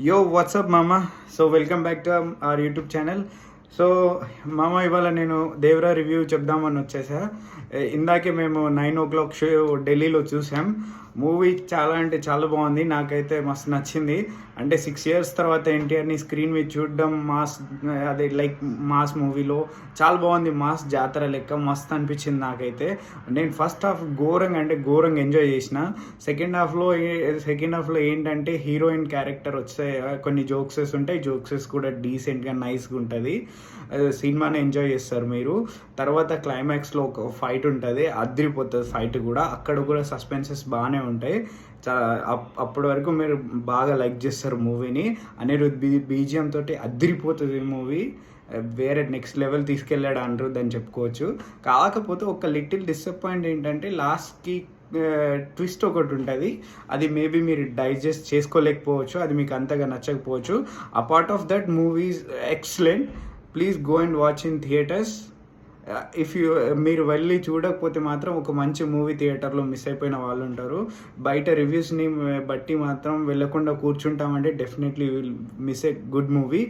యో వాట్సాప్ మామ. So welcome back to our YouTube channel. So మామ, ఇవాళ నేను దేవరా రివ్యూ చెప్దామని వచ్చేసా. ఇందాకే మేము 9 o'clock షో ఢిల్లీలో చూసాం. మూవీ చాలా అంటే చాలా బాగుంది. నాకైతే మస్తు నచ్చింది. అంటే 6 years తర్వాత ఎన్టీఆర్ని స్క్రీన్ మీద చూడడం, మాస్, అదే లైక్ మాస్ మూవీలో చాలా బాగుంది. మాస్ జాతర లెక్క మస్తు అనిపించింది నాకైతే. నేను ఫస్ట్ హాఫ్ ఘోరంగా ఎంజాయ్ చేసిన. సెకండ్ హాఫ్లో ఏంటంటే హీరోయిన్ క్యారెక్టర్ వచ్చే కొన్ని జోక్సెస్ ఉంటాయి. జోక్సెస్ కూడా డీసెంట్గా నైస్గా ఉంటుంది. సినిమాని ఎంజాయ్ చేస్తారు మీరు. తర్వాత క్లైమాక్స్లో ఒక ఫైట్ ఉంటుంది, అదిరిపోతుంది ఫైట్ కూడా. అక్కడ కూడా సస్పెన్సెస్ బాగానే ఉంటాయి. అప్పటి వరకు మీరు బాగా లైక్ చేస్తారు మూవీని. అనిరుద్ బీజిఎం తోటి అదిరిపోతుంది ఈ మూవీ. వేరే నెక్స్ట్ లెవెల్ తీసుకెళ్ళాడు అనిరుద్ అని చెప్పుకోవచ్చు. కాకపోతే ఒక లిటిల్ డిసప్పాయింట్ ఏంటంటే లాస్ట్కి ట్విస్ట్ ఒకటి ఉంటుంది. అది మేబీ మీరు డైజెస్ట్ చేసుకోలేకపోవచ్చు, అది మీకు అంతగా నచ్చకపోవచ్చు. Apart of that movies excellent. Please go and watch in theatres. మీరు వెళ్ళి చూడకపోతే మాత్రం ఒక మంచి మూవీ థియేటర్లో మిస్ అయిపోయిన వాళ్ళు ఉంటారు. బయట రివ్యూస్ని బట్టి మాత్రం వెళ్ళకుండా కూర్చుంటామంటే definitely will miss a good movie.